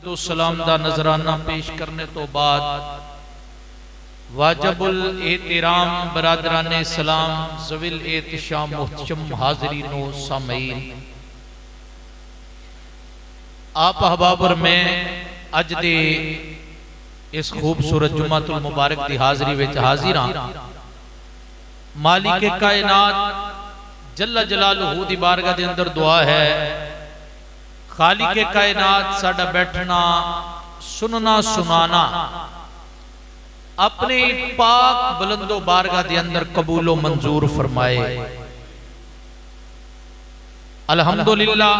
दरुदो सलाम दा नजराना पेश करने तो बाद वाजबुल एहतराम बरादराने सलाम ज़विल एहतिशाम मुहतरम हाज़रीनो सामीन आप अहबाब और मैं अज दे इस खूबसूरत जुम्मतुल मुबारक की हाज़री विच हाज़िर हां। मालिक कायनात जल्ला जलालहू दी बारगाह दे अंदर दुआ है, खालिक कायनात साडा बैठना सुनना सुनाना अपने पाक बुलंदो बारगाह दे अंदर कबूलो मंजूर फरमाए। अल्हम्दुलिल्लाह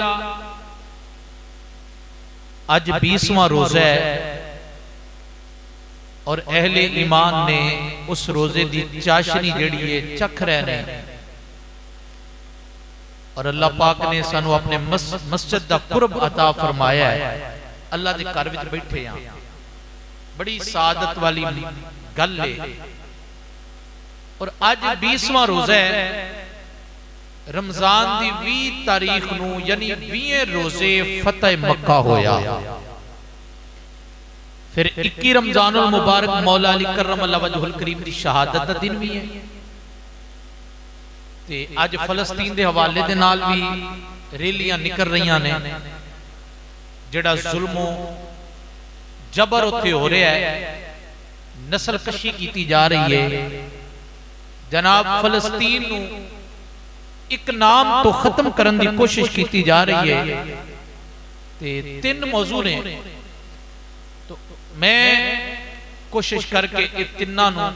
आज 20वां रोजा है और अहले ईमान ने उस रोजे की चाशनी जेड़ी है चख रहे ने और अल्लाह पाक ने सानू अपने मस्जिद दा कुर्ब अता फरमाया है। अल्लाह दे घर विच बैठे हां, बड़ी सादत वाली गल है। और आज 20वां रोजा है, रमजान दी 20 तारीख नू यानी 20 रोजे फतेह मक्का होया। फिर 21 रमजानुल मुबारक मौला अली करम अल्लाह वजहुल करीम दी शहादत दा दिन भी है। ते आज फलस्तीन दे हवाले दे नाल भी रैलियां निकल रही ने, जेड़ा जुल्मो जबर उत्थे हो रहा है, नस्ल कशी की जा रही है। जनाब फलस्तीन नू एक नाम तो खत्म करने की कोशिश की जा रही है। ते 3 मौजू ने, तो मैं कोशिश करके ये तिन्ना नू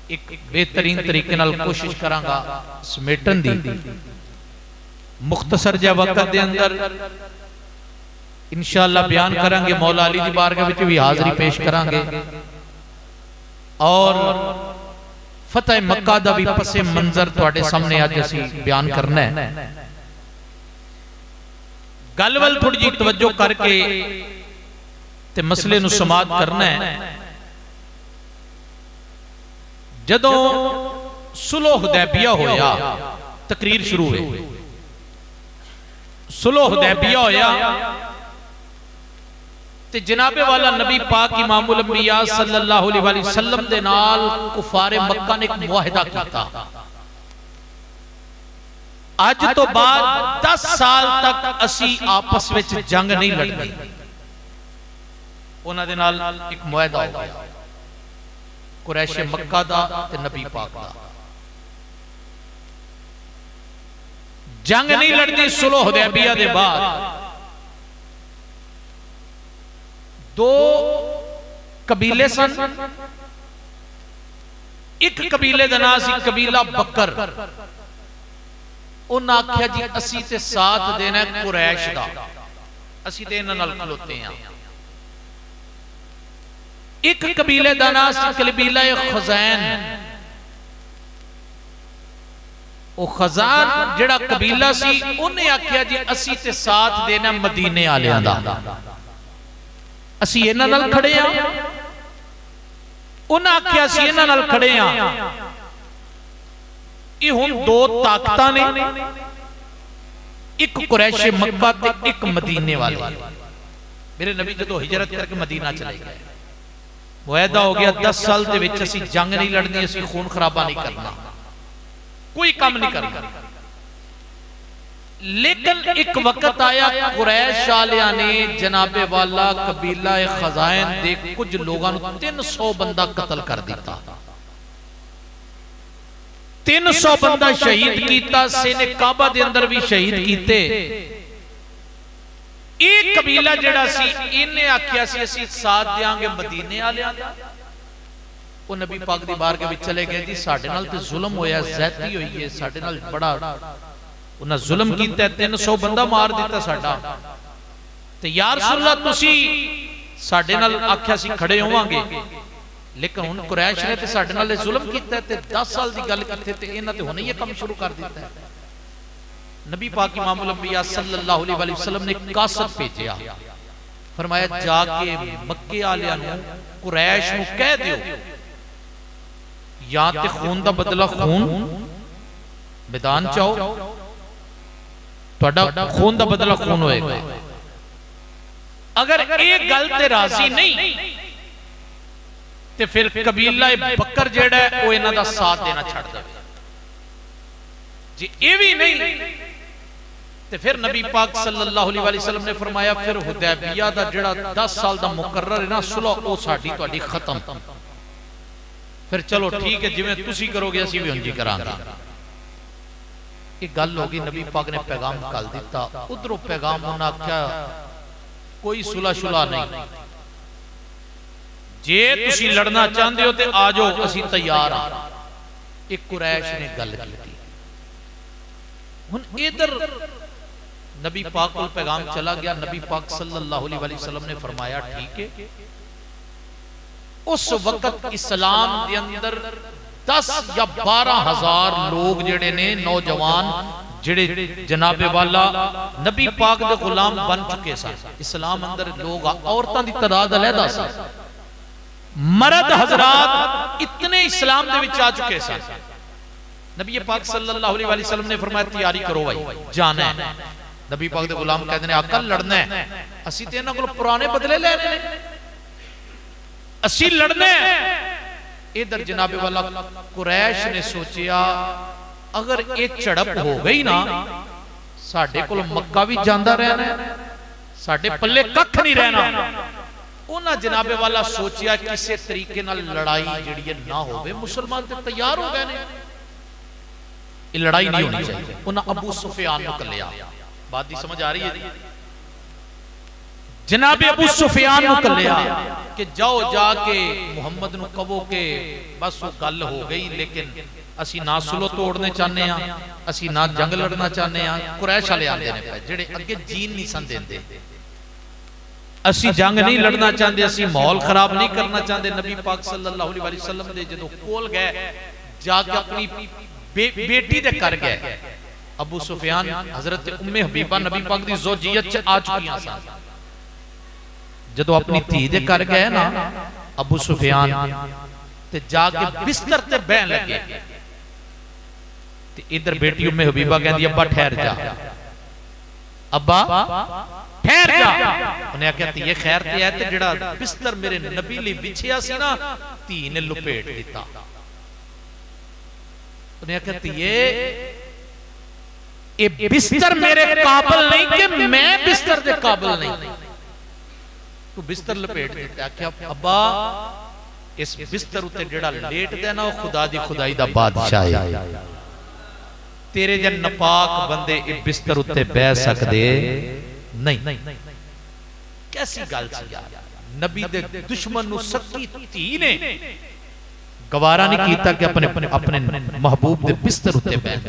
एक बेहतरीन तरीके नाल कोशिश करांगा समेटन दी। मुख्तसर जा वक्त दे अंदर इंशाअल्लाह बयान करांगे, मौला अली दी बारगाह विच भी हाज़री पेश करांगे और फतेह मक्का दा भी पसे मंजर तुहाडे सामने अज असीं बयान करना है। गल वल थोड़ी जी तवज्जो करके ते मसले नू समाअत करना है। जदों सुलह हुदैबिया होया, तकरीर शुरू हुई, सुलह हुदैबिया होया ते जनाबे वाला नबी पाक इमामुल अंबिया सल्लल्लाहु अलैहि वसल्लम दे नाल कुफारे मक्का ने एक मुआहिदा कीता। आज तो बाद 10 साल तक असी आपस विच जंग नहीं लड़नी। उन्हां दे नाल एक मुआहिदा हो गया कुरैशे मक्का दा ते नबी पाक दा। जंग नहीं लड़नी। सुलह हुदैबिया दे बाद 2 कबीले सन। एक कबीले दा नाम सी कबीला बकर। उन्हें आख्या जी असी ते साथ देना कुरैश दा, असी ते इन्हां नाल खलोते हां। एक कबीले दा नाम सी कबीला खज़ैन। ओ खज़ान जेड़ा कबीला सी उन्हें आख्या जी असी ते साथ देना मदीने आलियां दा, असी इन्हां नाल खड़े हां। उन्हें आख्या असी इन्हां नाल खड़े हां। ये हुण 2 ताकतां ने, एक कुरैशे मक्का ते एक मदीने वाले। मेरे नबी जदों हिजरत करके मदीना चले गए, मुआहदा हो गया 10 साल दे विच असीं जंग नहीं लड़नी, असीं खून खराबा नहीं करना, कोई काम नहीं करना। लेकिन एक वक्त आया कुरैश वालियां ने जनाबे वाला कबीला खज़ाइन दे कुछ लोगों को 300 बंदा कत्ल कर दिता। 300 बंदा शहीद किया। सेने काबा दे अंदर भी शहीद कीते। एक कबीला जेड़ा सी इन्हें आख्या सी असीं साथ देंगे मदीने आलियां दा। वो नबी पाक दी बारगाह विच चले गए जी साडे नाल ते जुल्म होया, ज़्यादती होई है, साडे नाल बड़ा उन्हां जुल्म कीता, 300 बंदा मार दिता साडा। ते या रसूल अल्लाह तुसीं साडे नाल आख्या सी खड़े होवांगे, लेकिन हुण कुरैश ने ते साडे नाल जुल्म कीता ते 10 साल दी गल किथे ते इन्हां ते हुणे ये काम शुरू कर दिता है। नबी पाक इमामुल अंबिया सल्लल्लाहु अलैहि वसल्लम ने कासद भेजिया, फरमाया जाके मक्के वालियां नूं कुरैश नूं कह दिओ या ते खून दा बदला खून मैदान चाओ, अगर ये गल ते राजी नहीं ते फिर कबीला बकर जेड़ा है वो इन्हां दा साथ देना छड़ देवे। जे ये भी नहीं ते फिर नबी पाक सल्लल्लाहु अलैहि वसल्लम ने फरमाया फिर हुदैबिया दा जेड़ा 10 साल दा मुकर्रर है ना सुलह वो साडी तुहाडी खत्म। फिर चलो ठीक है जिवें तुसी करोगे असीं भी उंज करांगे। ये गल हो गई, नबी पाक ने पैगाम घल दिता। उधरों पैगाम उन्हें आख्या कोई सुलह शुलह नहीं, जे तुसी लड़ना चाहते हो तो आ जाओ असीं तैयार हां। एक कुरैश ने गल की। हुण इधर नबी पाक को पैगाम चला गया। नबी पाक सल्लल्लाहु अलैहि वसल्लम ने फरमाया ठीक है। उस वक्त इस्लाम के अंदर 10 या 12 हजार लोग जेड़े ने नौजवान जेड़े जनाबे वाला नबी पाक दे गुलाम बन चुके सन। इस्लाम अंदर लोग औरतां दी तादाद अलहदा सी, मर्द हजरात इतने इस्लाम दे विच आ चुके सन। नबी पाक सल्लल्लाहु अलैहि वसल्लम ने फरमाया तैयारी करो भाई जाना है। नबी पाक दे गुलाम कहते हैं आका लड़ना है, असी ते इन्हां कोल पुराने बदले लेने ने, असी लड़ना है। इधर जनाबे वाला कुरैश ने सोचिया अगर ये झड़प हो गई ना साडे कोल मक्का भी जांदा रहना, साडे पल्ले कख नहीं रहना। उन्हां जनाबे वाला सोचिया किसी तरीके नाल लड़ाई जिहड़ी ना होवे। मुसलमान ते तैयार हो गए ने, ये लड़ाई नहीं होनी चाहिए। उन्हां अबू सुफियान नूं कल्लिया। बात दी समझ आ रही है? जनाबे अबू सुफियान नूं कल्लिया कि जाओ जाके मुहम्मद नूं कहो कि बस वो गल हो गई, लेकिन असी ना सुलो तोड़ने चाहते हैं, असी ना जंग लड़ना चाहते हैं। कुरैश वाले आंदे ने जेड़े अगे जीन नहीं सन देंदे, असी जंग नहीं लड़ना चाहते, असी माहौल खराब नहीं करना चाहते। नबी पाक सल्लल्लाहु अलैहि वसल्लम दे जदों कोल गए जाके अपनी बेटी दे कर गए। अबू सुफियान हजरत उम्मे हबीबा नबी पाक दी ज़ौजियत च आ चुकियां सन। जदों अपनी धी दे कर गए ना अबू सुफियान ते जाके बिस्तर ते बहन लगे ते इधर बेटी उम्मे हबीबा कहंदी अब्बा ठहर जा, अब्बा ठहर जा। उन्हें आख्या धीए खैर ते है ते जेड़ा बिस्तर मेरे नबी लई विछिया सी ना धी ने लपेट दिता। उन्हें आख्या धीए ये बिस्तर मेरे काबिल नहीं कि मैं बिस्तर दे काबिल नहीं, तू बिस्तर लपेट दिता। आख्या अब्बा इस बिस्तर उत्ते जेड़ा लेटदा ना वो खुदा दी खुदाई दा बादशाह है, तेरे जन नपाक बंदे इस बिस्तर उत्ते बैठ सकदे नहीं। कैसी गल सी यार, नबी दे दुश्मन नु सच्ची धी ने गवारा नहीं कीता कि अपने अपने महबूब दे बिस्तर उत्ते बैठ।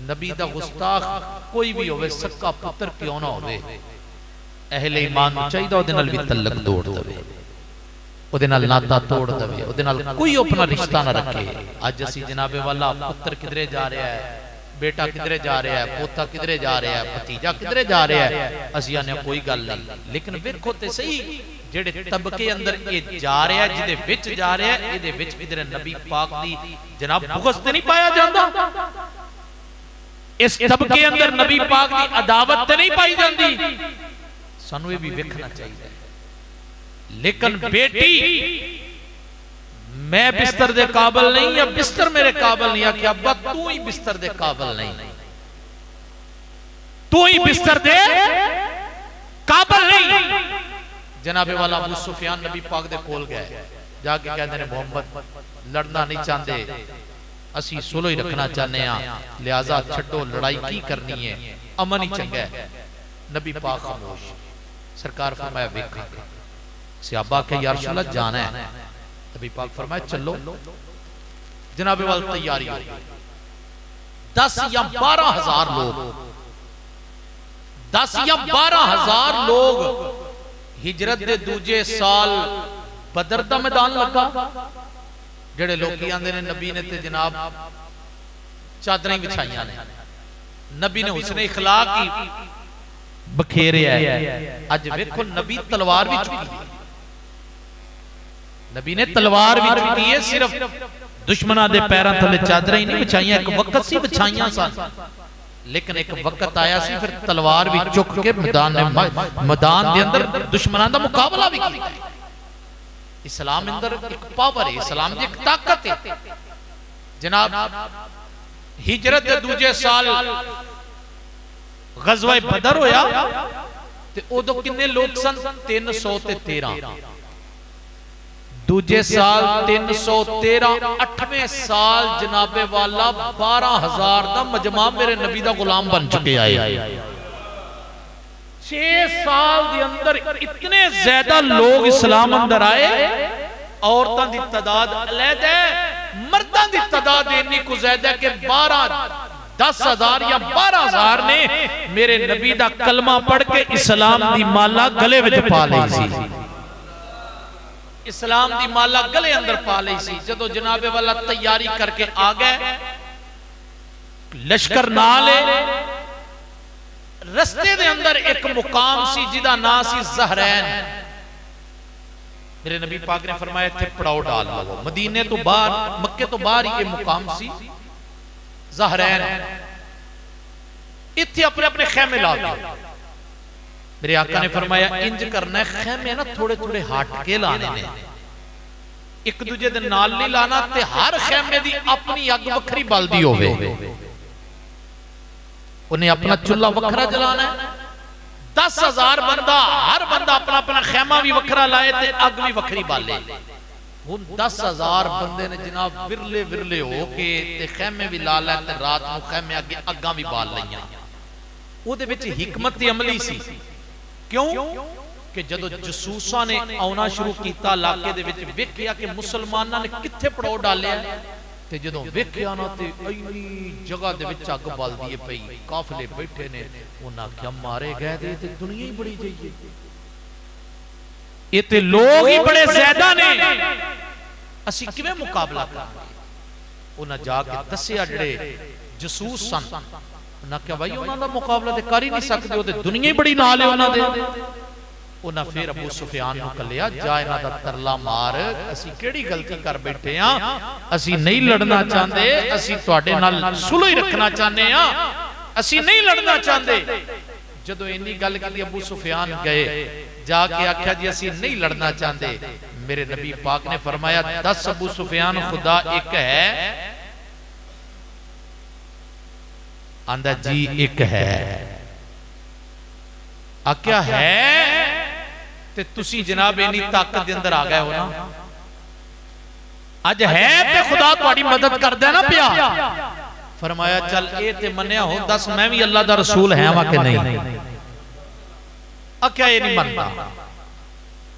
नबी दा गुस्ताख कोई भी होवे, सक्का पुत्र क्यों ना होवे, अहले ईमान चाहिदा ओदे नाल भी तल्लक तोड़ देवे, ओदे नाल नाता तोड़ देवे, ओदे नाल कोई अपना रिश्ता ना रखे। अज असी जनाबे वाला पुत्र किधरे जा रहा है, बेटा किधरे जा रहा है, पोता किधरे जा रहा है, भतीजा किधरे जा रहा है, असी आने कोई गल नहीं। लेकिन वेखो ते सही जेड़े तबके अंदर ये जा रहा है, जिदे विच जा रहा है, इहदे विच किधरे नबी पाक दी जनाब बुग़्ज़ ते नहीं पाया जांदा, इस तबके अंदर नबी पाक की अदावत नहीं पाई जाती। सानू ये भी वेखना चाहिए। लेकिन बेटी मैं बिस्तर दे काबिल नहीं या बिस्तर मेरे काबिल नहीं, आख्या अब्बा तू ही बिस्तर दे काबिल नहीं, तू ही बिस्तर दे काबिल नहीं। जनाबे वाला अबू सुफियान नबी पाक दे कोल गए, जाके कहते हैं मोहम्मद लड़ना नहीं चाहते, असी सुलह ही रखना चाहते हैं, लिहाजा छड्डो लड़ाई की करनी है, अमन ही चंगा है। नबी पाक खामोश। सरकार फरमाया वेखांगे। सहाबा के या रसूल अल्लाह जाना है। नबी पाक फरमाया चलो। जनाबे वाला तैयारी हो गई। 10 या 12 हजार लोग, 10 या 12 हजार लोग हिजरत दे दूजे साल बदर दा मैदान लगा। जेड़े लोग आंदे ने नबी ने ते जनाब चादरें बिछाइयां ने, नबी ने हुस्न इखलाक की बखेरिया है। अज वेखो नबी तलवार भी चुकी है, नबी ने तलवार भी चुकी है। सिर्फ दुश्मना दे पैरां थले चादरें ही नहीं बिछाइयां, एक वक्त सी बिछाइयां सन। लेकिन एक वक्त आया सी फिर तलवार भी चुक के मैदान दे अंदर दुश्मनां दा मुकाबला भी कीता। इस्लाम अंदर एक पावर है, इस्लाम दी एक ताकत है। जनाब हिजरत दे दूजे साल गज़वा बदर होया ते उदों किन्ने लोग सन 313। दूजे साल 313। 8वें साल जनाबे वाला 12,000 दा मजमा मेरे नबी दा गुलाम बन चुके आए। 6 साल दे अंदर इतने ज्यादा लोग इस्लाम अंदर आए। औरतां दी तादाद अलग है, मर्दां दी तादाद इतनी को ज्यादा कि 10,000 या 12,000 ने मेरे नबी दा कलमा पढ़ के इस्लाम दी माला गले विच पा लई सी। इस्लाम दी माला गले अंदर पा लई सी। जदों जनाबे वाला तैयारी करके आ गए, लश्कर नाल रस्ते दे अंदर एक मुकाम सी जिदा नाम सी ज़हरैन। मेरे नबी पाक ने फरमाया इत्थे पड़ाव डाल लो। मदीने तो बाहर, मक्के तो बाहर ही ये मुकाम सी ज़हरैन। इत्थे अपने अपने खैमे ला दो। मेरे आका ने फरमाया इंज करना है, खैमे ना थोड़े थोड़े हट के लाने ने, एक दूजे दे नाल नहीं लाना ते हर खैमे दी अपनी अग वखरी बलदी होवे। उन्हें अपना चुल्ला वखरा जलाना है। 10,000 बंदा, हर बंदा अपना अपना खैमा भी वखरा लाए ते अग भी वखरी बाले। हुन 10,000 बंदे ने जनाब विरले विरले हो के ते खैमे भी ला लै ते रात नूं खैमे अगे अग्गां भी बाल लईयां। ओदे विच हिकमत अमली सी। क्यों कि जदों जसूसां ने आउणा शुरू कीता इलाके दे विच, वेखिया कि मुसलमानां ने कित्थे पड़ाव डालिया ते जदों वेखिया ना ते इन्नी जगह दे विच अग बलदी है पई, काफले बैठे ने। उन्हां आख्या मारे गए ते दुनिया ही बड़ी जाइए, ये ते लोग ही बड़े ज्यादा ने, असीं किवें मुकाबला करांगे। उन्हां जाके दस्सिया जिहड़े जसूस सन, उन्हां आख्या भाई उन्हां दा मुकाबला ते कर ही नहीं सकदे, ओह ते दुनिया ही बड़ी नाल है उन्हां दे। उन्हां फिर अबू सुफियान नूं कल्लिया, जा इन्हां दा तरला मार, असीं किहड़ी गलती कर बैठे हां, असीं नहीं लड़ना चाहते, असीं तुहाडे नाल सुलह ही रखना चाहते हां, असीं नहीं लड़ना चाहते। जदों इन्नी गल की अबू सुफियान गए, जाके आख्या जी असीं नहीं लड़ना चाहते। मेरे नबी पाक ने फरमाया 10 अबू सुफियान खुदा एक है? आंदा जी एक है। आख्या है ते तुसी जनाब इन्नी ताकत दे अंदर आ गए हो ना, अज है ते खुदा तुहाडी मदद करदा ना पिया। फरमाया चल ए ते मन्निया हो, दस मैं भी अल्लाह दा रसूल है वा कि नहीं? आख्या ये नहीं मनता,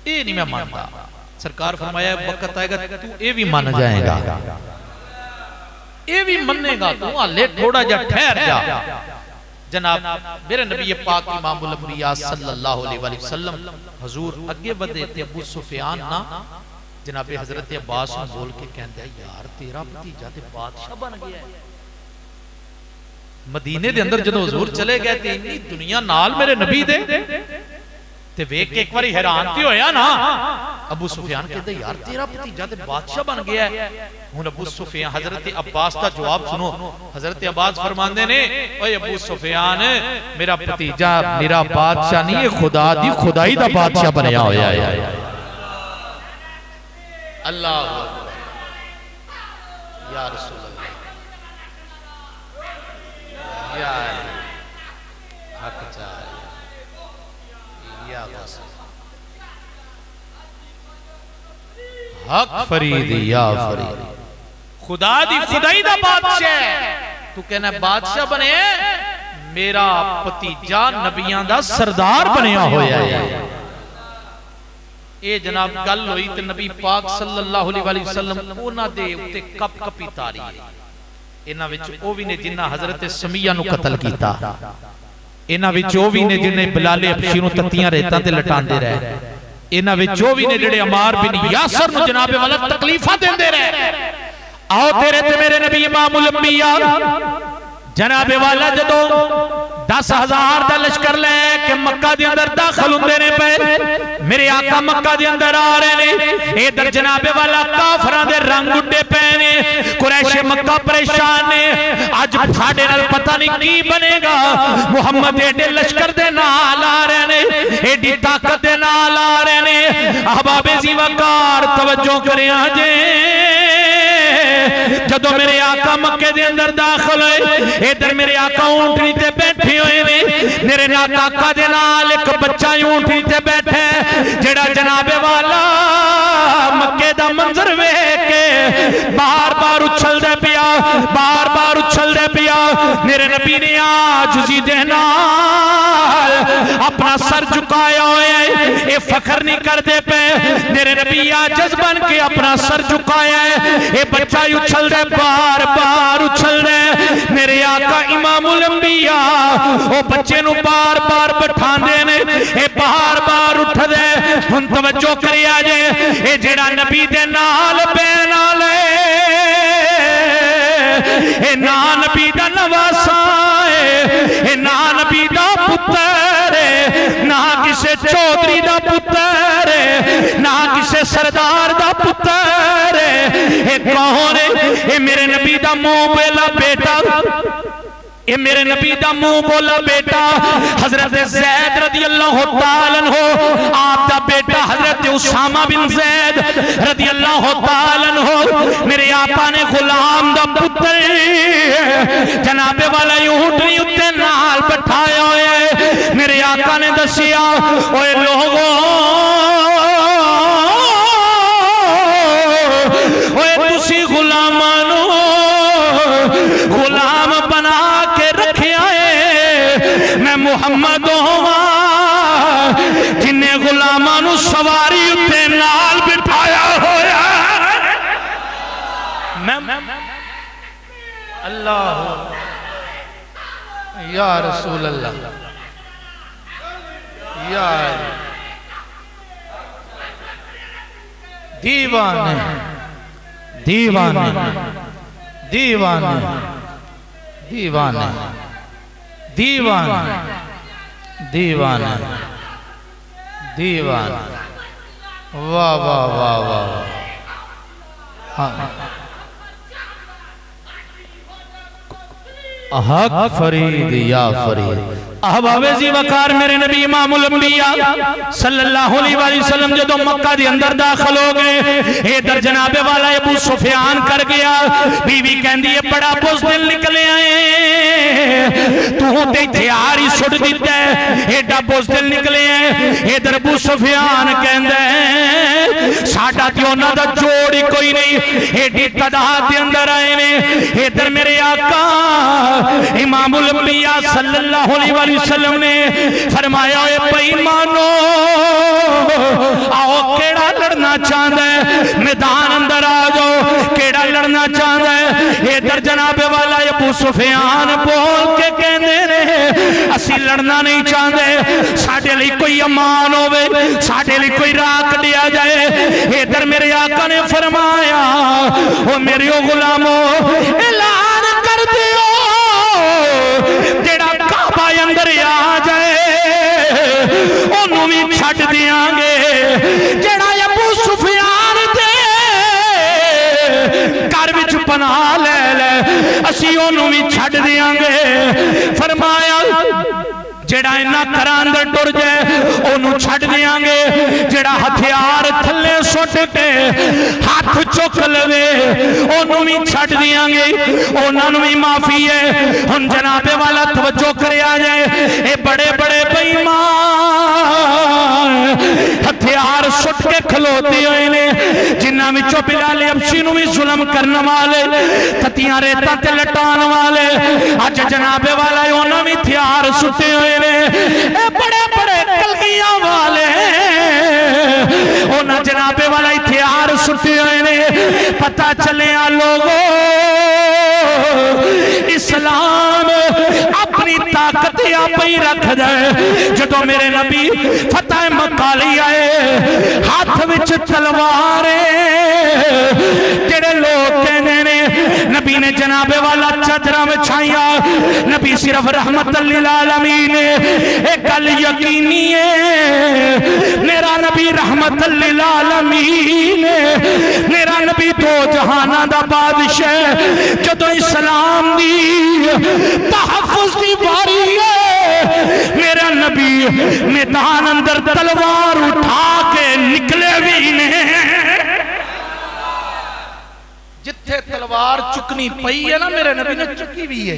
ये नहीं मैं मानता। सरकार फरमाया वक्त आएगा तू ये भी मान जाएगा, ये भी मनेगा, तू हाले थोड़ा जा ठहर जा। जनाब मेरे नबी पाक इमामुल अंबिया सल्लल्लाहु अलैहि वसल्लम हुजूर अगे बढ़े ते अबू सुफियान ना जनाब हजरत अब्बास ने बोल के कहंदा यार तेरा भतीजा ते बादशाह बन गया है। मदीने दे अंदर जदों हुजूर चले गए ते इन्नी दुनिया नाल मेरे नबी दे ते वेख के एक बारी हैरान ते होया ना। अबू सुफियान कहंदा यार तेरा भतीजा ते बादशाह बन गया है। हुन अबू सुफियान हजरत अब्बास दा जवाब सुनो। हजरत अब्बास फरमांदे ने ओए अबू सुफियान मेरा भतीजा मेरा बादशाह नहीं, ये खुदा दी खुदाई दा बादशाह बनया होया है। अल्लाह या रसूल अल्लाह या हक चाहे या हक फरीद या फरीद, खुदा दी खुदाई दा बादशाह। तू कहना बादशाह बने, मेरा भतीजा नबियां दा सरदार बनया होया है। ये जनाब गल हुई ते नबी पाक सल्लल्लाहु अलैहि वसल्लम उन्हां दे उत्ते कप कपी तारी है। इन्हां विच ओ भी ने जिन्हां हजरत समिया नूं कतल कीता, इन्हां विच ओ भी ने जिन्हें बिलाल हबशी नूं तत्तियां रेतां ते लटांदे रहे, इन्हां विच ओ भी ने जिहड़े अमार बिन यासर नूं जनाबे वाला तकलीफां देंदे रहे। आओ तेरे ते मेरे नबी इमामुल अंबिया जनाबे वाला जदों 10,000 का लश्कर लैके मक्का दे अंदर दाखिल होंदे ने पे। मेरे आका मक्का दे अंदर आ रहे ने, इधर जनाबे वाला काफरां दे रंग उड्डे पे ने, कुरैश मक्का परेशान ने। अज साडे नाल पता नहीं की बनेगा। मुहम्मद एडे लश्कर दे नाल आ रहे ने, एडी ताकत दे नाल आ रहे ने। अहबाबे ज़ीवकार तवज्जो करिया जे, जदों मेरे आका मक्के दे अंदर दाखिल होए, इधर मेरे आका ऊंटनी ते बैठे हुए ने। मेरे नाल आका दे नाल एक बच्चा ऊंटनी ते बैठा है, जेड़ा जनाबे वाला मक्के दा मंजर वेख के बार बार उछलदा पिया, बार बार उछलदा पिया। मेरे नबी ने आजिज़ी दे नाल अपना सर झुकाया होया है, ये फखर नहीं करते पे। मेरे नबी आजिज़ बन के अपना सर झुकाया है, ये बच्चा उछलदा बार बार उछलदा। मेरे आका इमामुल अंबिया वो बच्चे नु बार बार बिठांदे ने, ये बार बार उठदे। हुण तवज्जो करिया जे, ये जेड़ा नबी दे नाल बैन वाले, ये ना नबी दा नवासा है, ये ना नबी दा पुत्र है, ना किसे चौधरी दा पुत्र है, ना किसे सरदार दा पुत्र है। ये कौन है? ये मेरे नबी दा मुंह बोला बेटा, ये मेरे नबी दा मुंह बोला बेटा हजरत ज़ैद रज़ियल्लाहु ताला अन्हु, आप दा बेटा हजरत उसामा बिन ज़ैद रज़ियल्लाहु ताला अन्हु। मेरे आपा ने गुलाम दा पुत्र जनाबे वाला ऊंटनी उत्ते नाल बिठाया होया है। मेरे आका ने दसिया, ओए लोगों, ओए तुसी गुलामां नू गुलाम बना के रखिया है, मैं मुहम्मद होवां जिन्हें गुलामां नू सवारी उत्ते नाल बिठाया होया। मैं अल्लाह या रसूल अल्लाह या दीवाने दीवाने दीवाने दीवाने दीवाने दीवाने दीवाने। वाह वाह वाह वाह। हाँ, हक फरीद या फरीद। अहबाबे ज़ीवकार मेरे नबी इमामुल अंबिया सल्लल्लाहु अलैहि वसल्लम जदों मक्का दे अंदर दाखिल हो गए, इधर जनाबे वाला अबू सुफियान कर गया। बीवी कहंदी है बड़ा बुज़दिल निकले आए, तू ते हथियार ही सुट दिता है, एडा बुज़दिल निकले हैं। इधर अबू सुफियान कहंदा है साडा ते उन्हां दा जोड़ ही कोई नहीं, एडी तादाद दे अंदर आए ने। इधर मेरे आका इमामुल अंबिया सल्लल्लाहु अलैहि वसल्लम ने फरमाया, ओए बेईमानो आओ, केड़ा लड़ना चाहता है मैदान अंदर आ जाओ, केड़ा लड़ना चाहता है। इधर जनाबे वाला अबू सुफियान बोल के कहंदे ने असी लड़ना नहीं चाहते, साडे लिए कोई अमान होवे, साडे लिए कोई राह कढ़िया जाए। इधर मेरे आका ने फरमाया, ओ मेरे गुलामो ऐलान कर दियो जेड़ा काबा अंदर आ जाए ओनू भी छड्ड दियांगे, जेड़ा अबू सुफियान दे घर विच पनाह ले ले असी ओनू भी छड्ड दियांगे। फरमाया जेड़ा इन्ना घर अंदर टुर जाए ओनू छड्ड दियांगे, जेड़ा हथियार थल्ले सुट के हाथ चुक लवे ओनू भी छड्ड दियांगे, ओनां नूं भी माफी है। हुण जनाबे वाला तवज्जो करया जाए, ये बड़े बड़े बेईमान हथियार सुट के खलोते हुए ने, जिन्हां विचों बिलाल हबशी नूं भी जुल्म करने वाले, ततियां रेतां ते लटाण वाले, अज जनाबे वाला ओनां भी हथियार सुटे हुए ने। बड़े बड़े कलगियां वाले उन्हें जनाबे वाला हथियार सुटे हुए ने। पता चलिया लोगों इस्लाम अपनी ताकत आप ही रख दे। जदों मेरे नबी फतेह मक्का लई आए हाथ विच तलवार, जेड़े लोग कहते ने नबी ने जनाबे वाला चादरा बिछाइया, नबी सिर्फ रहमत लिल आलमीन है। एक गल यकीनी है, मेरा नबी रहमत लिल आलमीन है, मेरा नबी दो जहाना दा बादशाह। जदों इस्लाम दी तहफ्फुज़ दी बारी है, मेरा नबी मैदान अंदर तलवार उठा के निकले भी नहीं। जिथे तलवार चुकनी पई है ना, मेरे नबी ने चुकी भी है।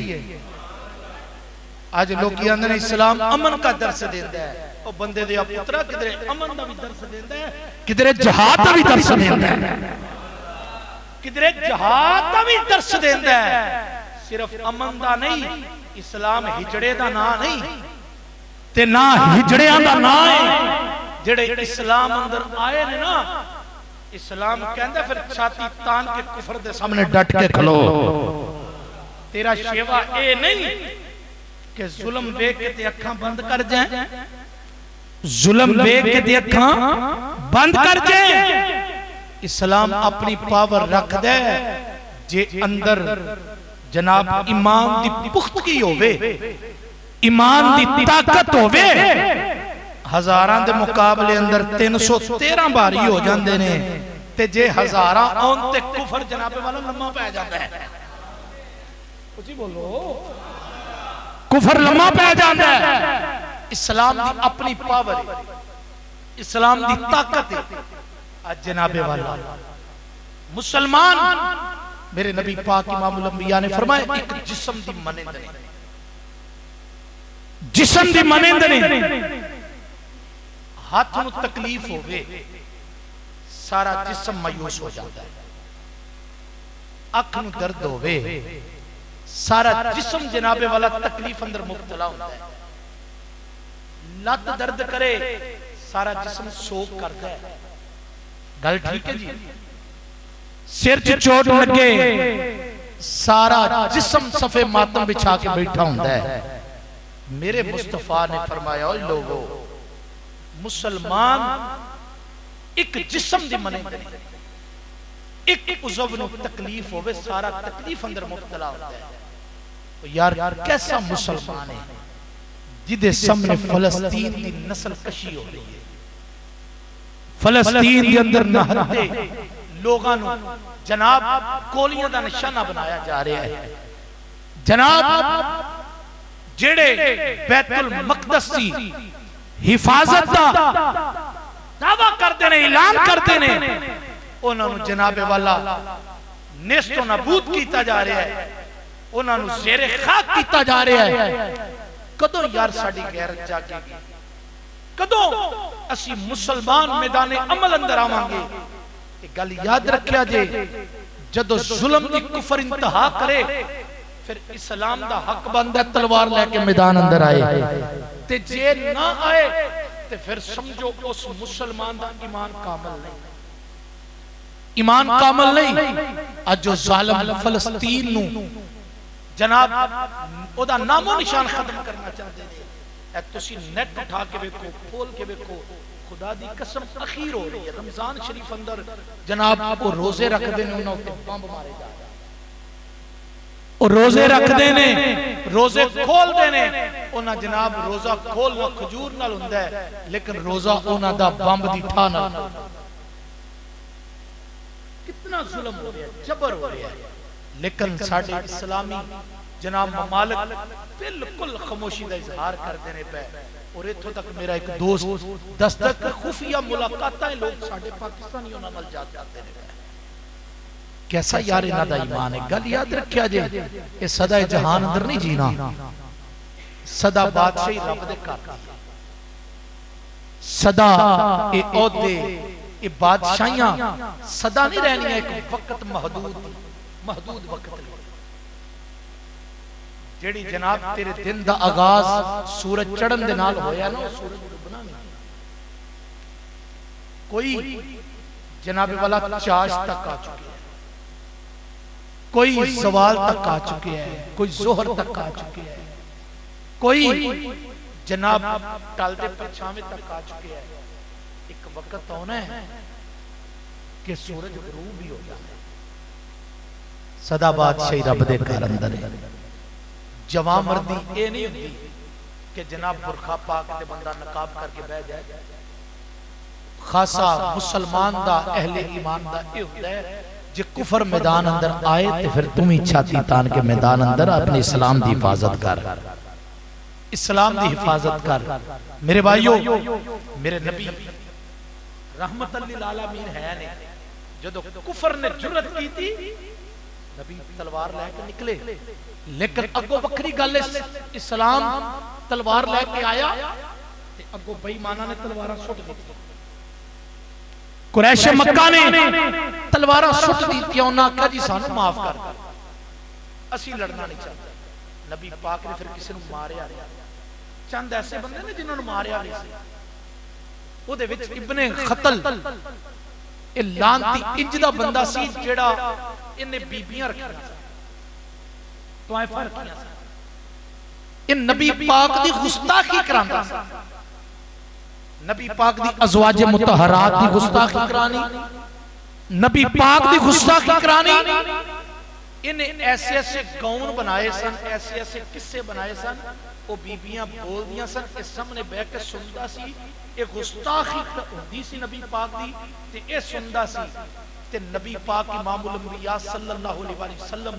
आज लोग आंदे इस्लाम अमन का दर्श देता है, और बंदे दे पुत्रा किधरे अमन का भी दर्श देता है, किधरे जहाद का भी दर्श देता है, किधरे जहाद का भी दर्श देता है। सिर्फ अमन का नहीं, इस्लाम हिजड़े का ना नहीं, ते ना हिजड़ियां दा ना है। जेड़े इस्लाम अंदर आए ने ना, इस्लाम कहंदा फिर छाती तान के कुफर दे सामने डट के खलो। तेरा शेवा ए नहीं कि जुल्म देख के ते अखां बंद कर जाए, जुल्म देख के ते अखां बंद कर जाए। इस्लाम अपनी पावर रख दे जे अंदर जनाब ईमान दी पुख्तगी होवे, ईमान दी ताकत होवे। हजारां दे मुकाबले अंदर 313 बारी हो जांदे ने, ते जे हजारां औन ते कुफर जनाबे वाला लम्मा पै जांदा है। कुछ बोलो, कुफर लम्मा पै जांदा है। इस्लाम दी अपनी पावर है, इस्लाम दी ताकत है। आज जनाबे वाला मुसलमान, मेरे नबी पाक इमामुल अंबिया ने फरमाया, एक जिस्म दी मनिंद ने, जिस्म दी मनिंद ने। हाथ नूं तकलीफ होवे, सारा जिस्म मायूस हो जाता है। अख नूं दर्द होवे, सारा जिस्म जनाबे वाला तकलीफ अंदर मुब्तला होता है। लत दर्द करे, सारा जिस्म सोख करता है। गल ठीक है जी। सिर च चोट लगे, सारा जिस्म सफे मातम बिछा के बैठा होता है। मेरे मुस्तफा ने फरमाया, ओ लोगों, मुसलमान एक जिस्म दी मने, एक उज़व नूं तकलीफ होवे, सारा तकलीफ अंदर मुब्तला होता है। तो यार कैसा मुसलमान है जिदे सामने फलस्तीन की नस्ल कशी हो रही है, फलस्तीन के अंदर नहते लोगों नूं जनाब गोलियां दा निशाना बनाया जा रहा है। जनाब जेड़े बैतुल मक़दस दी हिफाजत दा दावा करते ने, ऐलान करते ने, उन्हां नूं जनाबे वाला नेस्तो नाबूद किया जा रहा है, उन्हां नूं ज़ेरे खाक किया जा रहा है। कदों यार साडी गैरत जागेगी, कदों असी मुसलमान मैदान अमल अंदर आवांगे। एक गल याद रखिया जे, जदों जुल्म दी कुफर इंतहा करे, फिर इस्लाम दा हक बनदा तलवार लेके मैदान अंदर आए, ते जे ना आए ते फिर समझो उस मुसलमान दा ईमान कामिल नहीं, ईमान कामिल नहीं। आज जो जालिम फलस्तीन नूं जनाब ओदा नामो निशान खत्म करना चाहते हैं, ए तुसी नेट उठा के देखो, खोल के देखो, खुदा दी कसम अखीर हो रही है। रमजान शरीफ अंदर जनाब को रोजे रखते हैं, उन्होंने उत्ते बंब मारे जा रहे हैं, और रोजे रखते ने, रोजे खोलते ने, उन्हें जनाब रोजा खोलना खजूर नाल हुंदा है, लेकिन रोजा उन्हां दा बंब दी ठा नाल। कितना जुल्म हो रहा है, जबर हो रहा है। लेकिन साडे इस्लामी जनाब ममालिक बिल्कुल खामोशी का इजहार करते ने पे। और इत्थों तक मेरा एक दोस्त दस्तक खुफिया मुलाकातां लोग साडे पाकिस्तानी उन्हां नाल जात करते ने। कैसा यार इन्हां दा ईमान है। गल याद रखिया जे, ये सदा जहान अंदर नहीं जीना, सदा बादशाही रब दे घर, सदा ये ओहदे ये बादशाहियां सदा नहीं रहनियां, एक वक्त महदूद वक्त। जेड़ी जनाब तेरे दिन दा आगाज सूरज चढ़न दे नाल होया ना, सूरज डुबना नहीं। कोई जनाब वाला चाश तक आ चुके हैं, कोई सवाल तक आ चुके हैं, कोई जोहर तक आ चुके हैं, कोई जनाब टल दे परछावे तक आ चुके हैं। एक वक्त आना है कि सूरज गरूब भी हो जाए, सदा बादशाही रब दे घर अंदर है। जवां मर्दी ये नहीं होती कि जनाब बुरखा पा के बंदा नकाब करके बह जाए। खासा मुसलमान दा अहले ईमान दा ये होता है जे कुफर मैदान अंदर आए तो फिर तुम ही छाती तान के मैदान अंदर अपने इस्लाम की हिफाजत कर, इस्लाम की हिफाजत कर। मेरे भाइयों, मेरे नबी रहमत लिल आलमीन है ने जदों कुफर ने जुर्रत की थी नबी तलवार लेके निकले, लेकिन अगो बखरी गल इस्लाम तलवार लेके आया ते अगो बेईमाना ने तलवार सुट दी। कुरैश मक्का ने तलवार सुट दी। उन्होंने आख्या जी सानू माफ कर, असी लड़ना नहीं चाहते। नबी पाक ने फिर किसी को मारिया नहीं। चंद ऐसे बंदे ने जिन्होंने मारिया नहीं सी। ਉਹਦੇ ਵਿੱਚ इब्ने खतल ਇਹ ਲਾਂਤੀ ਇੰਜ ਦਾ ਬੰਦਾ ਸੀ ਜਿਹੜਾ ਇਹਨੇ ਬੀਬੀਆਂ ਰੱਖੀਆਂ ਸੀ, ਤਵਾਇਫਾਂ ਰੱਖੀਆਂ ਸੀ। ਇਹ ਨਬੀ ਪਾਕ ਦੀ ਗੁਸਤਾਖੀ ਕਰਾਂਦਾ ਸੀ। नबी पाक दी अज़वाज मुतहरात दी गुस्ताखी करानी, नबी पाक दी गुस्ताखी करानी। इन्हें ऐसे ऐसे गौन बनाए सन, ऐसे ऐसे किस्से बनाए सन, वो बीबियां बोल दियां सन, इस सामने बैठ के सुनता सी। ये गुस्ताखी होंदी सी नबी पाक दी ते ये सुनदा सी। ते नबी पाक इमामुल अंबिया सल्लल्लाहु अलैहि वसल्लम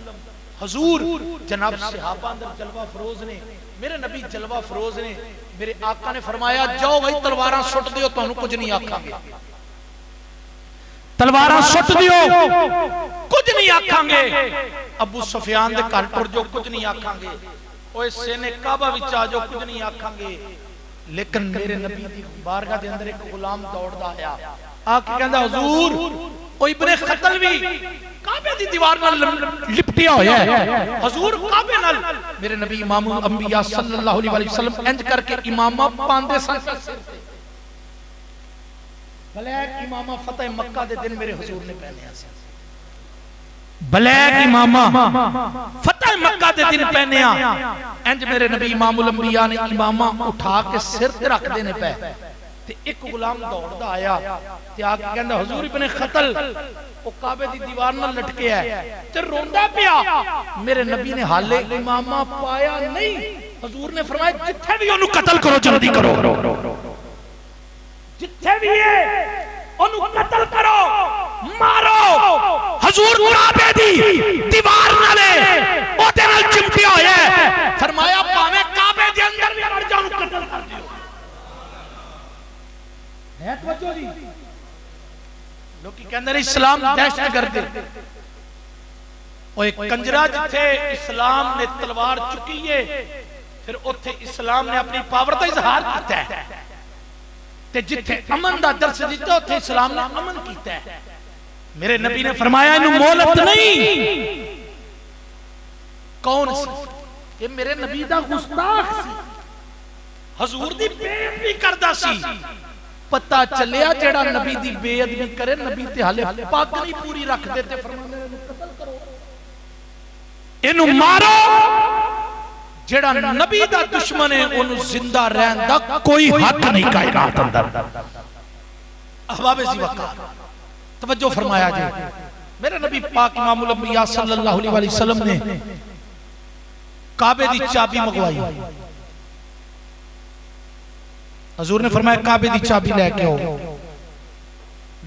हुजूर जनाब सहाबा अंदर जलवा फरोज ने, मेरे नबी जलवा फरोज ने। मेरे आका ने फरमाया जाओ भाई तलवारां सुट दियो, तुहानू कुछ नहीं आखांगे। तलवारां सुट दियो, कुछ नहीं आखांगे। अबू सुफियान दे घर टुर जाओ, कुछ नहीं आखांगे। ओए सेने काबा विच आ जाओ, कुछ नहीं आखांगे। लेकिन मेरे नबी दी बारगाह दे अंदर एक गुलाम दौड़दा आया, आके कहंदा हुजूर ओ इब्ने खतल भी काबे दी दीवार नाल लिपटिया होया है। हुजूर काबे नाल। मेरे नबी इमामुल अंबिया सल्लल्लाहु अलैहि वसल्लम इंज करके इमामा पांदे सन। ब्लैक इमामा फतेह मक्का दे दिन मेरे हुजूर ने पहनया सी। ब्लैक इमामा फतेह मक्का दे दिन पहनया। इंज मेरे नबी इमामुल अंबिया ने इमामा उठा के सिर ते रख देने पे ते एक गुलाम दौड़दा आया ते आके कहंदा हुजूर इब्ने खतल ओ काबे दी दीवार नाल लटके है ते रोंदा पिया। मेरे नबी ने हाले इमामा पाया नहीं। हुजूर ने फरमाया जिथे भी ओनु कत्ल करो, जल्दी करो, जिथे भी है ओनु कत्ल करो, मारो। हुजूर काबे दी दीवार नाल ओदे नाल चिमटिया होया है। फरमाया भावे काबे दे अंदर भी मर जाओ, कत्ल कर दियो। है तवज्जो जी। लोग कहते हैं इस्लाम दहशतगर्द है। ओए कंजरा जिथे इस्लाम ने तलवार चुकी है, फिर उथे इस्लाम ने अपनी पावर का इजहार किया है। ते जिथे अमन का दर्श दिता उथे इस्लाम ने अमन किया है। मेरे नबी ने फरमाया इन्हू मोहलत नहीं। कौन सी? ये मेरे नबी दा गुस्ताख सी, हुजूर दी बेइज्जती करदा सी। पता चलिया जेड़ा नबी दी बेअदबी करे, नबी ते हाले पग नहीं पूरी रख दे ते फरमांदे ने कत्ल करो, इन्हू मारो। जेड़ा नबी दा दुश्मन है ओनु जिंदा रहन दा कोई हक नहीं कायनात अंदर। अहबाब ज़िवकार तवज्जो फरमाया जी। मेरे नबी पाक इमामुल अंबिया सल्लल्लाहु अलैहि वसल्लम ने काबे दी चाबी मंगवाई। हुजूर ने फरमाया काबे दी चाबी लेके आओ।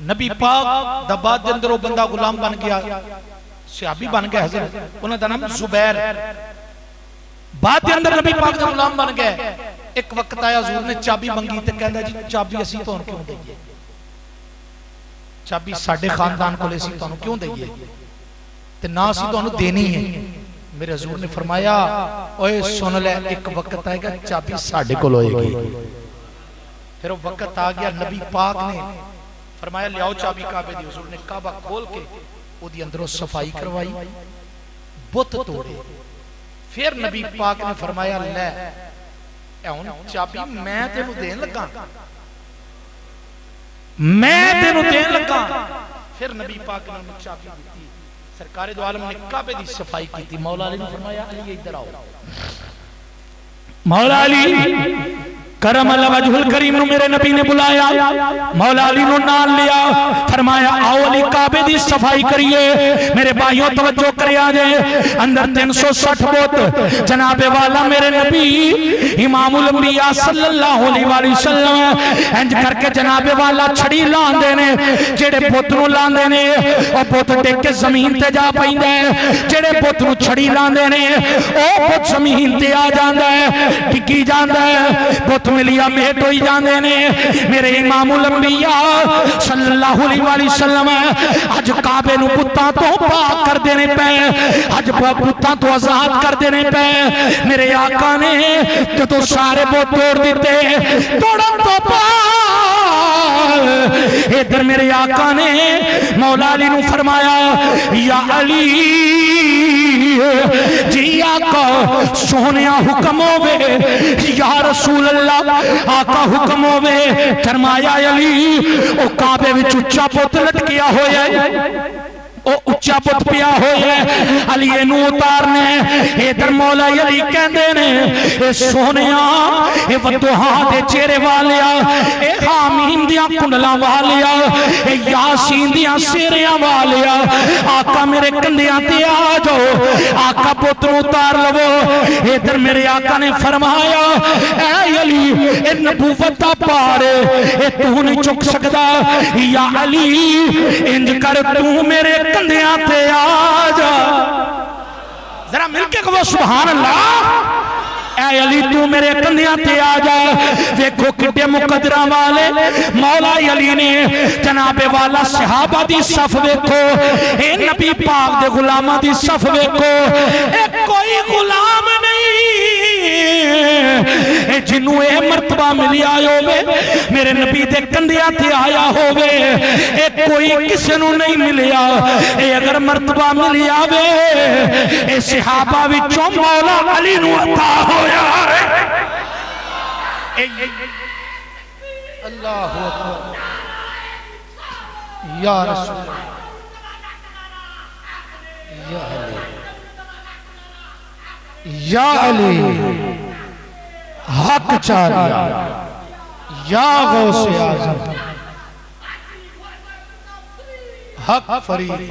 नबी पाक दबा दे अंदर वो बंदा गुलाम बन गया, सहाबी बन गया। हज़रत उन्हां दा नाम जुबैर। बाद के अंदर नबी पाक दा गुलाम बन गया। एक वक्त आया हुजूर ने चाबी मंगी ते कहंदा जी चाबी असी तुहानू क्यों दईए? चाबी साडे खानदान कोले सी, तुहानू क्यों दईए? ते ना असी तुहानू देनी है। मेरे हुजूर ने फरमाया ओए सुन ले, एक वक्त आएगा चाबी साडे कोल होएगी। फिर वो वक्त आ गया, नबी पाक ने फरमाया लियाओ चाबी काबे दी। हुजूर ने काबा खोल के ओदी अंदरों सफाई करवाई, बुत तोड़े। फिर नबी पाक ने फरमाया ले हुण चाबी मैं तेनू देन लगा, मैं तेनू देन लगा। फिर नबी पाक ने उन्हें चाबी दी। सरकारे दो आलम ने काबे दी सफाई की थी। मौला अली ने फरमाया अली इधर आओ। मौला अली करम अल वजहुल करीम नु मेरे नबी ने बुलाया, मौला अली नु नाल लिया, फरमाया आओ अली काबे दी सफाई करिए। मेरे भाइयों तवज्जो करिया जे, अंदर 360 बोत जनाबे वाला मेरे नबी इमामुल अंबिया सल्लल्लाहु अलैहि वसल्लम इंज करके जनाबे वाला छड़ी लांदे ने, जेड़े पुत नु लांदे ने ओ पुत टेक के जमीन ते जा पैंदा है, जेड़े पुत नु छड़ी लांदे ने ओ पुत जमीन ते आ जांदा है, टिकी जांदा है, पुत मिलिया मेट होई जांदे ने। मेरे इमामुल अंबिया सल्लल्लाहु अलैहि वसल्लम अज काबे नु पुत्तां तो पाक कर देने पे, अज पुत्तां तो आजाद कर देने पे। मेरे आका ने जो सारे पुत तोड़ दिते, तोड़न तो इधर मेरे आका ने मौला अली नु फरमाया या अली जी आका सोने हुक्म होवे, या रसूल अल्लाह आका हुक्म होवे। फरमाया अली ओ काबे विच उच्चा पुत लटकिया होया ओ उच्चा पुत पिया होया, अली एनू उतारने। इधर मौला अली कहंदे ने ए सोनिया ए वदुहा दे चेहरे वालिया, ए हामीम दियां कुंडलां वालिया, ए यासीन दियां सेरियां वालिया, आका मेरे कंधियां ते आ जाओ, आका पुत नू उतार लवो। इधर मेरे आका ने फरमाया ए अली ए नबूवत दा पार ए तू नहीं चुक सकदा, या अली इंज कर तू मेरे कंधियां ते आ जा। जरा मिलके कहो सुभान अल्लाह। ऐ अली तू मेरे कंधियां ते आ जा। देखो किड्डे मुकद्दरा वाले मौला अली ने जनाबे वाला सहाबा दी सफ देखो, ए नबी पाक दे गुलामां दी सफ देखो, ए कोई गुलाम नहीं जिन्नू ए मर्तबा मिलिया होवे, मेरे नबी दे कंधियां ते आया होवे, ए कोई किसे नू नहीं मिलिया। ए अगर मर्तबा मिलिया वे ए सहाबा विचों मौला अली नू अता होया है। अल्लाहु अकबर या रसूल या अली हक चारिया या गौसे आज़म हक फरीद।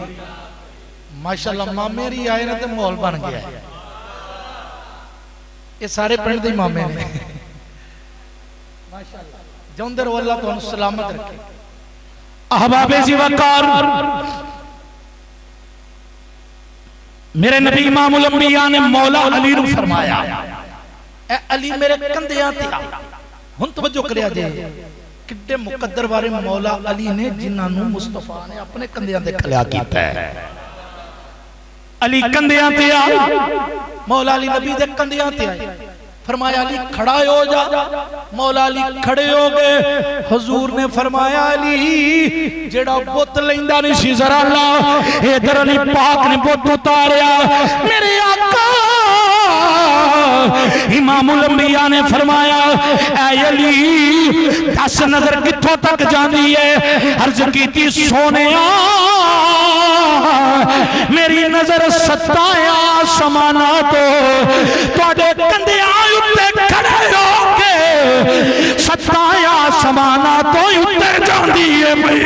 माशाअल्लाह मामे री आए ना तो माहौल बन गया है। ये सारे पिंड दे मामे ने माशाअल्लाह। जौंदर अल्लाह तुहानू सलामत रखे। अहबाबे जी वकार मेरे नबी इमामुल अंबिया ने मौला अली नू फरमाया ए अली मेरे कंधियां ते आ। हुण तवज्जो करिया जे किड्डे मुकद्दर वाले मौला अली ने जिन्हां नू मुस्तफा ने अपने कंधियां ते खलिया कीता है। अली कंधियां ते आ। मौला अली नबी दे कंधियां ते आए, फरमाया अली खड़ा हो जा। मौला अली खड़े हो गए। हुजूर ने फरमाया अली जेड़ा बुत लैंदा नहीं सी जरा ला। इधर अली पाक ने बुत उतारिया। मेरे आका इमामुल अंबिया ने फरमाया ऐ अली दस नजर कित्थों तक जाती है। अर्ज की सोनिया मेरी नजर सत्ताया समाना तो तुहाडे कंधियां उत्ते खड़े हो के सत्ताया समाना तो उत्ते जाती है पई,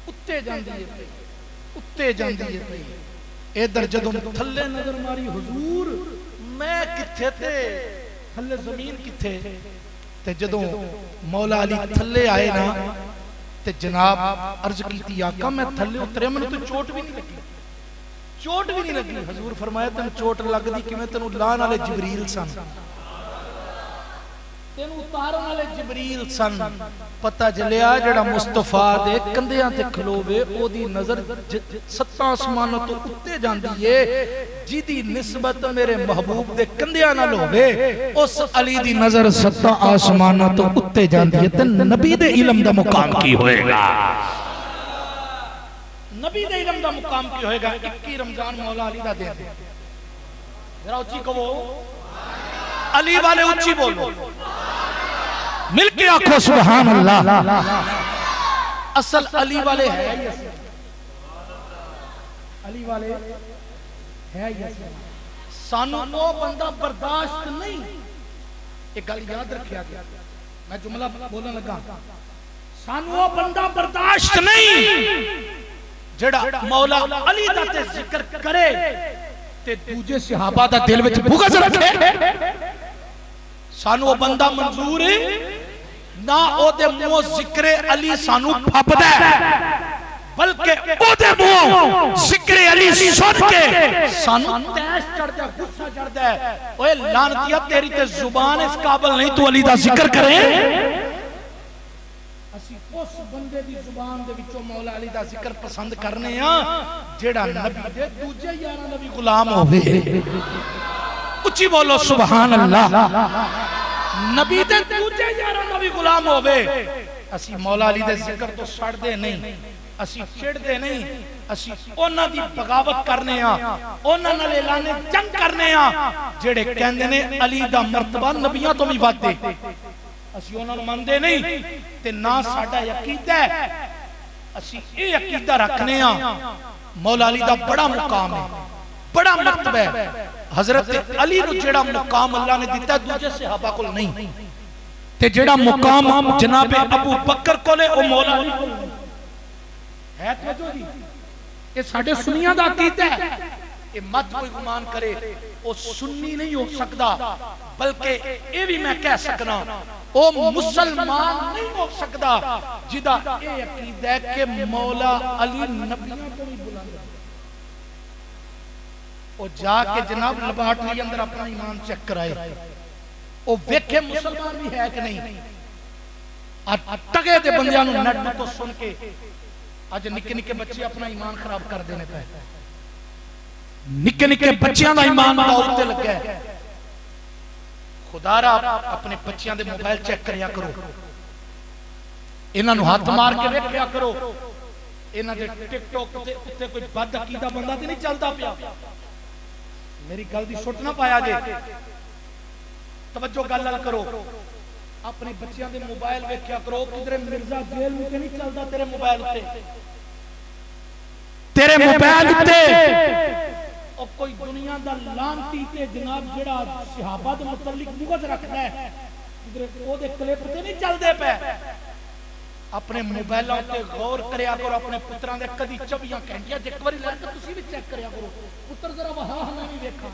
उत्ते जाती है पई, उत्ते जाती है पई। इधर जदों थल्ले नजर मारी हुजूर मैं किथे ते थल्ले जमीन किथे, ते जदों मौला अली थल्ले आए ना ते जनाब अर्ज की आका मैं थल्ले उतरे मैंने तो चोट भी नहीं लगी, चोट भी नहीं लगी। हुजूर फरमाया तेन चोट लगदी किवें, तेनू लान वाले जिबरील सन, तेनू उतारन वाले जिबरील सन। पता चलिया जेड़ा मुस्तफा दे कंधियां ते खलोवे ओदी नजर सत्ता आसमानों तो उत्ते जांदी है। जिदी निस्बत मेरे महबूब दे कंधियां नाल होवे उस अली दी नजर सत्ता आसमानों तो उत्ते जांदी है। ते नबी दे इल्म दा मुकाम की होएगा, नबी दे इल्म दा मुकाम की होएगा। 21 रमजान मौला अली दा दिन, जरा उच्ची कहो अली वाले उच्ची बोलो, मिलके आखो सुभान अल्लाह। असल अली वाले है ही असल, अली वाले है ही असल। सानू वो बंदा बर्दाश्त नहीं एक गल याद रखिया गया, मैं जुमला बोलने लगा, सानू वो बंदा बर्दाश्त नहीं जेड़ा मौला अली दा ते जिक्र करे ते दूजे सहाबा दा दिल विच बुग़्ज़ रखे। सानू वो बंदा मंजूर है ना, ओदे मुंह जिक्र अली सानू फपदा है, बल्कि ओदे मुंह जिक्र अली सुन के सानू तैश चढ़दा, गुस्सा चढ़दा है। ओए लानतिया तेरी ते जुबान इस काबिल नहीं तू अली दा जिक्र करे। ਅਸੀਂ ਉਸ ਬੰਦੇ ਦੀ ਜ਼ੁਬਾਨ ਦੇ ਵਿੱਚੋਂ ਮੌਲਾ ਅਲੀ ਦਾ ਜ਼ਿਕਰ ਪਸੰਦ ਕਰਨੇ ਆ ਜਿਹੜਾ ਨਬੀ ਦੇ ਦੂਜੇ ਯਾਰਾਂ ਦਾ ਵੀ ਗੁਲਾਮ ਹੋਵੇ। ਉੱਚੀ ਬੋਲੋ ਸੁਭਾਨ ਅੱਲਾਹ। ਨਬੀ ਦੇ ਦੂਜੇ ਯਾਰਾਂ ਦਾ ਵੀ ਗੁਲਾਮ ਹੋਵੇ। ਅਸੀਂ ਮੌਲਾ ਅਲੀ ਦੇ ਜ਼ਿਕਰ ਤੋਂ ਛੱਡਦੇ ਨਹੀਂ, ਅਸੀਂ ਛਿੜਦੇ ਨਹੀਂ, ਅਸੀਂ ਉਹਨਾਂ ਦੀ ਬਗਾਵਤ ਕਰਨੇ ਆ, ਉਹਨਾਂ ਨਾਲ ਐਲਾਨੇ ਜੰਗ ਕਰਨੇ ਆ ਜਿਹੜੇ ਕਹਿੰਦੇ ਨੇ ਅਲੀ ਦਾ ਮਰਤਬਾ ਨਬੀਆਂ ਤੋਂ ਵੀ ਵੱਧ ਹੈ। ਅਸੀਂ ਉਹਨਾਂ ਨੂੰ ਮੰਨਦੇ ਨਹੀਂ ਤੇ ਨਾ ਸਾਡਾ ਅਕੀਦਾ ਹੈ। ਅਸੀਂ ਇਹ ਅਕੀਦਾ ਰੱਖਨੇ ਆ ਮੌਲਾ ਅਲੀ ਦਾ ਬੜਾ ਮੁਕਾਮ ਹੈ, ਬੜਾ ਮਰਤਬਾ ਹੈ। ਹਜ਼ਰਤ ਅਲੀ ਨੂੰ ਜਿਹੜਾ ਮੁਕਾਮ ਅੱਲਾਹ ਨੇ ਦਿੱਤਾ ਦੂਜੇ ਸਹਾਬਾ ਕੋਲ ਨਹੀਂ, ਤੇ ਜਿਹੜਾ ਮੁਕਾਮ ਜਨਾਬ ਅਬੂ ਬਕਰ ਕੋਲੇ ਉਹ ਮੌਲਾ ਅਲੀ ਕੋਲ है। तवज्जो जी, ये साडे सुन्नियां दा अकीदा है। ये मत कोई गुमान करे वो सुन्नी नहीं हो सकता, बल्कि ये भी मैं कह सकना वो मुसलमान नहीं हो सकता जिदा ये अकीदा है कि मौला अली नबियों को भी बुलंद। वो जाके जनाब लैबोरेटरी अंदर अपना ईमान चेक कराए, वो वेखे मुसलमान भी है कि नहीं। टगे दे बंदियां नूं नट तो सुन के अज निके निके बच्चे अपना ईमान खराब कर देने पे, निके निके बच्चों का ईमान दाव ते लगा है। खुदारा अपने बच्चों के मोबाइल चेक करया करो, इन्हां नूं हाथ मार के वेख्या करो, इन्हां दे टिकटॉक ते उत्ते कोई बद अकीदा बंदा ते नहीं चलदा पिया। मेरी गल दी सुट ना पाया जे, तवज्जो गल करो। अपने बच्चों के मोबाइल वेख्या करो, किधरे मिर्जा जेल में नहीं चलता तेरे मोबाइल पे, तेरे मोबाइल पे और कोई दुनिया दा लानती ते जनाब जेड़ा सहाबा दे मुतल्लिक बुग़्ज़ रखदा है, किधरे ओदे क्लिप ते नहीं चलदे पे। अपने मोबाइलों ते गौर करया करो, अपने पुत्रां दे कदी 24 घंटियां एक बारी लैके तुसीं भी चेक करया करो, पुत्र जरा वहा ना नहीं वेखा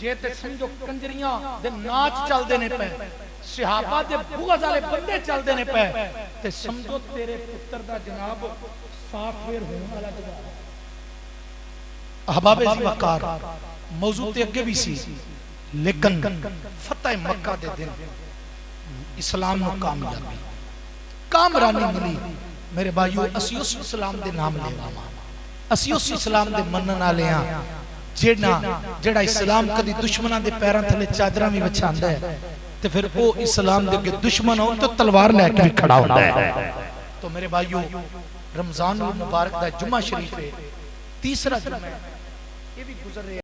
जे ते समझो कंजरियां दे नाच चलदे ने पे, सहाबा दे बुग़्ज़ वाले बंदे चलदे ने पे, ते समझो तेरे पुत्र दा जनाब सॉफ्टवेयर होने वाला जगह। अहबाब वकार मौजू ते अगे भी सी, लेकिन फतेह मक्का दे दिन इस्लाम नु कामयाबी कामरानी मिली। मेरे भाइयों असी उस इस्लाम दे नाम लेवां, असी उस इस्लाम दे मनन वाले हां जेड़ा इस्लाम कदी दुश्मनां दे पैरां थले चादरां भी विछांदा है, ते फिर वो इस्लाम दे अगे दुश्मन हो तो तलवार लेके खड़ा होता है। तो मेरे भाइयों रमजान मुबारक दा जुम्मा शरीफ है, तीसरा जुम्मा ये भी गुजर रहा है।